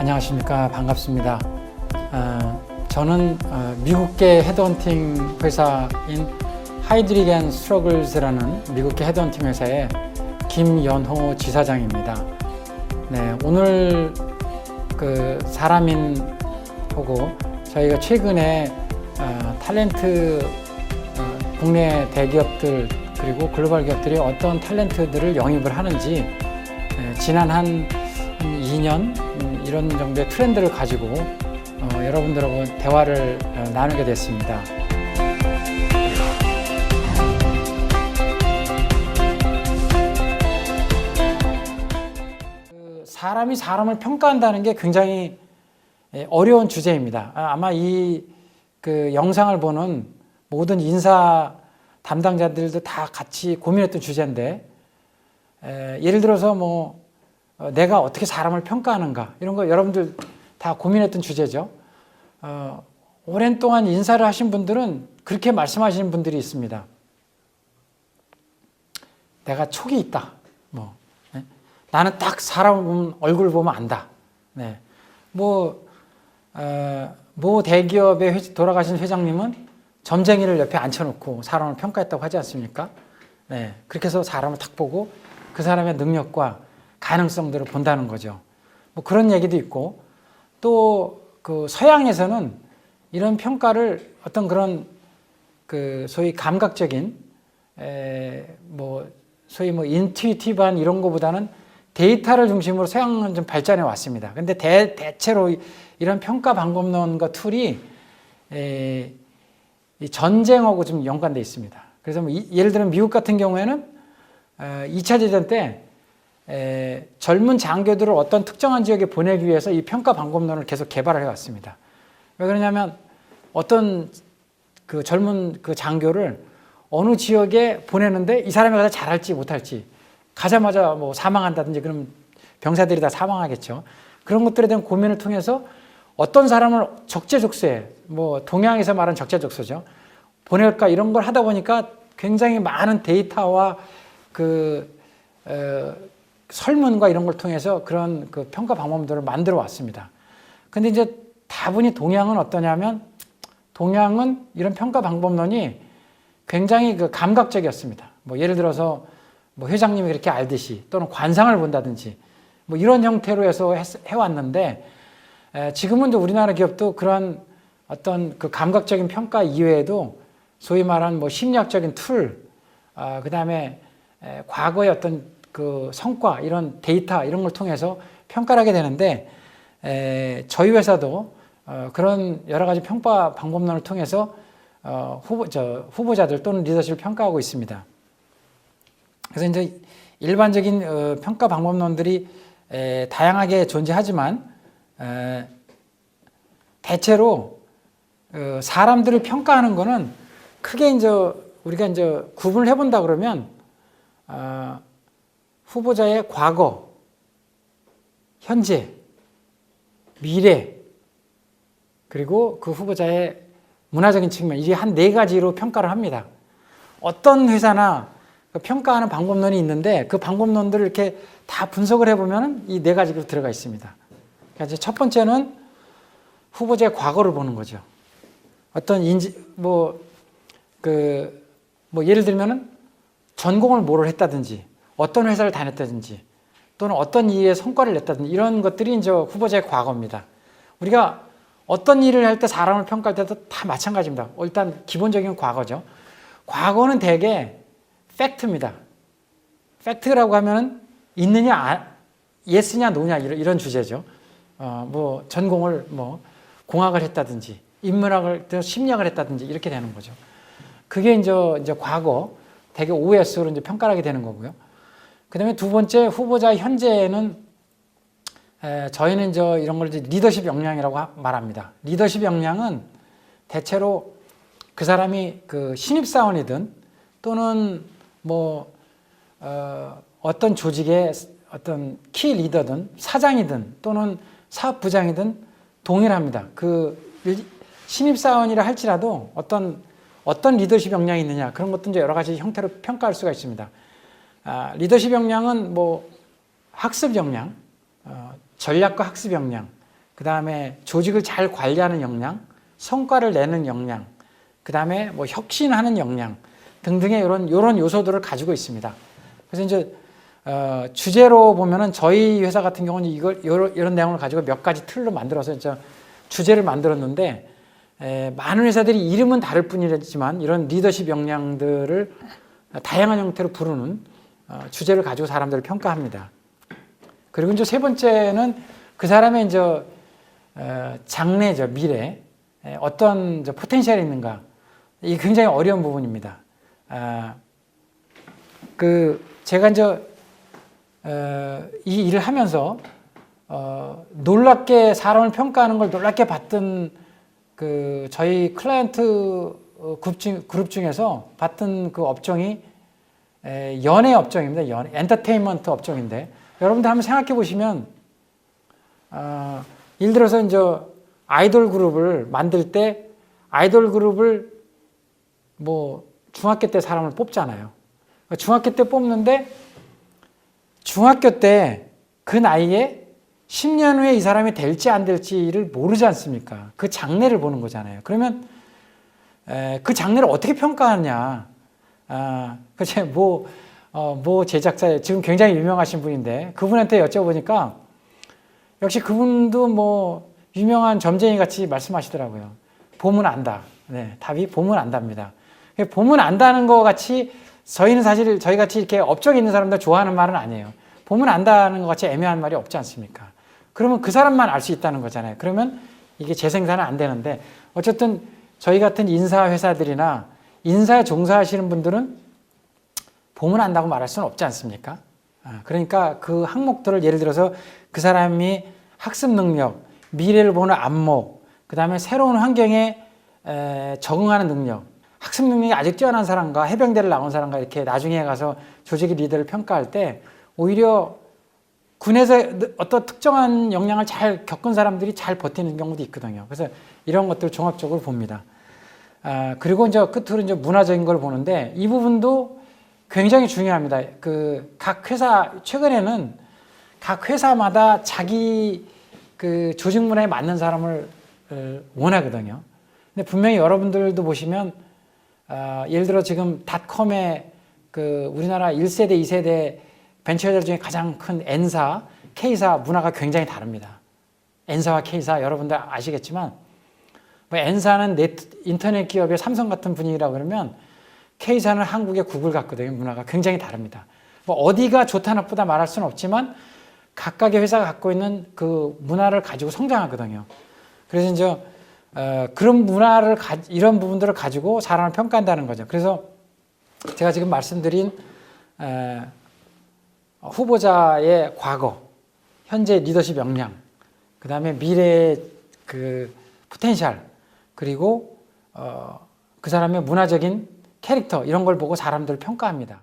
안녕하십니까. 반갑습니다. 저는 미국계 헤드헌팅 회사인 하이드릭 앤 스트러글즈라는 미국계 헤드헌팅 회사의 김연호 지사장입니다. 네, 오늘 사람인 보고 저희가 최근에 탤런트 국내 대기업들 그리고 글로벌 기업들이 어떤 탤런트들을 영입을 하는지 지난 한 2년 이런 정도의 트렌드를 가지고 여러분들하고 대화를 나누게 됐습니다. 사람이 사람을 평가한다는 게 굉장히 어려운 주제입니다. 아마 이 영상을 보는 모든 인사 담당자들도 다 같이 고민했던 주제인데, 예를 들어서 내가 어떻게 사람을 평가하는가 이런 거 여러분들 다 고민했던 주제죠. 오랜 동안 인사를 하신 분들은 그렇게 말씀하시는 분들이 있습니다. 내가 촉이 있다. 나는 딱 사람 얼굴 보면 안다. 네. 모 대기업의 돌아가신 회장님은 점쟁이를 옆에 앉혀놓고 사람을 평가했다고 하지 않습니까? 네. 그렇게 해서 사람을 딱 보고 그 사람의 능력과 가능성들을 본다는 거죠. 그런 얘기도 있고, 또 서양에서는 이런 평가를 어떤 그런 소위 감각적인 소위 인투이티브한 이런 거보다는 데이터를 중심으로 서양은 좀 발전해 왔습니다. 근데 대체로 이런 평가 방법론과 툴이 이 전쟁하고 좀 연관되어 있습니다. 그래서 예를 들면 미국 같은 경우에는 2차 대전 때 젊은 장교들을 어떤 특정한 지역에 보내기 위해서 이 평가 방법론을 계속 개발을 해왔습니다. 왜 그러냐면 어떤 젊은 장교를 어느 지역에 보내는데 이 사람이 가서 잘할지 못할지, 가자마자 사망한다든지 그럼 병사들이 다 사망하겠죠. 그런 것들에 대한 고민을 통해서 어떤 사람을 적재적소에, 동양에서 말하는 적재적소죠, 보낼까 이런 걸 하다 보니까 굉장히 많은 데이터와 설문과 이런 걸 통해서 그런 평가 방법들을 만들어 왔습니다. 근데 이제 다분히 동양은 어떠냐면, 동양은 이런 평가 방법론이 굉장히 감각적이었습니다. 예를 들어서 회장님이 그렇게 알듯이, 또는 관상을 본다든지 이런 형태로 해서 해왔는데, 지금은 이제 우리나라 기업도 그런 어떤 감각적인 평가 이외에도 소위 말하는 심리학적인 툴, 그 다음에 과거의 어떤 성과, 이런 데이터 이런 걸 통해서 평가를 하게 되는데, 저희 회사도 그런 여러 가지 평가 방법론을 통해서 후보자들 또는 리더십을 평가하고 있습니다. 그래서 이제 일반적인 평가 방법론들이 다양하게 존재하지만, 대체로 사람들을 평가하는 거는 크게 우리가 구분을 해본다 그러면, 후보자의 과거, 현재, 미래, 그리고 그 후보자의 문화적인 측면, 이게 한 4가지로 평가를 합니다. 어떤 회사나 평가하는 방법론이 있는데, 그 방법론들을 이렇게 다 분석을 해보면 이 4가지로 들어가 있습니다. 그러니까 첫 번째는 후보자의 과거를 보는 거죠. 어떤 예를 들면은 전공을 뭐를 했다든지, 어떤 회사를 다녔다든지, 또는 어떤 일에 성과를 냈다든지, 이런 것들이 이제 후보자의 과거입니다. 우리가 어떤 일을 할 때 사람을 평가할 때도 다 마찬가지입니다. 일단 기본적인 과거죠. 과거는 대개 팩트입니다. 팩트라고 하면 있느냐, 예스냐, 노냐 이런 주제죠. 전공을 공학을 했다든지, 인문학을 심리학을 했다든지 이렇게 되는 거죠. 그게 이제 과거, 대개 OS로 이제 평가를 하게 되는 거고요. 그 다음에 두 번째, 후보자 현재는 저희는 이런 걸 리더십 역량이라고 말합니다. 리더십 역량은 대체로 그 사람이 신입사원이든 또는 어떤 조직의 어떤 키 리더든 사장이든 또는 사업부장이든 동일합니다. 신입사원이라 할지라도 어떤 리더십 역량이 있느냐, 그런 것도 이제 여러 가지 형태로 평가할 수가 있습니다. 리더십 역량은 학습 역량, 전략과 학습 역량, 그 다음에 조직을 잘 관리하는 역량, 성과를 내는 역량, 그 다음에 뭐 혁신하는 역량 등등의 이런 요소들을 가지고 있습니다. 그래서 이제 주제로 보면은 저희 회사 같은 경우는 이런 내용을 가지고 몇 가지 틀로 만들어서 이제 주제를 만들었는데, 많은 회사들이 이름은 다를 뿐이지만 이런 리더십 역량들을 다양한 형태로 부르는 주제를 가지고 사람들을 평가합니다. 그리고 이제 세 번째는 그 사람의 이제 장래죠, 미래, 어떤 이제 포텐셜이 있는가, 이게 굉장히 어려운 부분입니다. 제가 이제 이 일을 하면서 놀랍게 사람을 평가하는 걸 놀랍게 봤던 저희 클라이언트 그룹 중에서 봤던 그 업종이 연예 업종입니다. 엔터테인먼트 업종인데, 여러분들 한번 생각해 보시면 예를 들어서 이제 아이돌 그룹을 만들 때 아이돌 그룹을 뭐 중학교 때 사람을 뽑잖아요. 중학교 때 뽑는데 중학교 때 그 나이에 10년 후에 이 사람이 될지 안 될지를 모르지 않습니까? 그 장래를 보는 거잖아요. 그러면 그 장래를 어떻게 평가하느냐? 그치, 뭐 제작자, 지금 굉장히 유명하신 분인데 그분한테 여쭤보니까 역시 그분도 뭐 유명한 점쟁이 같이 말씀하시더라고요. 보면 안다. 네, 답이 보면 안답니다. 보면 안다는 것 같이 저희는 사실 저희 같이 이렇게 업적이 있는 사람들 좋아하는 말은 아니에요. 보면 안다는 것 같이 애매한 말이 없지 않습니까? 그러면 그 사람만 알 수 있다는 거잖아요. 그러면 이게 재생산은 안 되는데, 어쨌든 저희 같은 인사 회사들이나 인사에 종사하시는 분들은 보면 안다고 말할 수는 없지 않습니까? 그러니까 그 항목들을 예를 들어서 그 사람이 학습 능력, 미래를 보는 안목, 그 다음에 새로운 환경에 적응하는 능력, 학습 능력이 아주 뛰어난 사람과 해병대를 나온 사람과 이렇게 나중에 가서 조직의 리더를 평가할 때 오히려 군에서 어떤 특정한 역량을 잘 겪은 사람들이 잘 버티는 경우도 있거든요. 그래서 이런 것들을 종합적으로 봅니다. 그리고 이제 끝으로 이제 문화적인 걸 보는데, 이 부분도 굉장히 중요합니다. 각 회사, 최근에는 각 회사마다 자기 그 조직 문화에 맞는 사람을 원하거든요. 근데 분명히 여러분들도 보시면, 예를 들어 지금 닷컴의 우리나라 1세대, 2세대 벤처회사 중에 가장 큰 N사, K사 문화가 굉장히 다릅니다. N사와 K사 여러분들 아시겠지만, 뭐 N사는 인터넷 기업의 삼성 같은 분위기라고 그러면 K사는 한국의 구글 같거든요. 문화가 굉장히 다릅니다. 뭐 어디가 좋다 나쁘다 말할 수는 없지만 각각의 회사가 갖고 있는 그 문화를 가지고 성장하거든요. 그래서 이제 그런 문화를 이런 부분들을 가지고 사람을 평가한다는 거죠. 그래서 제가 지금 말씀드린 후보자의 과거, 현재 리더십 역량, 그 다음에 미래의 그 포텐셜, 그리고 그 사람의 문화적인 캐릭터, 이런 걸 보고 사람들을 평가합니다.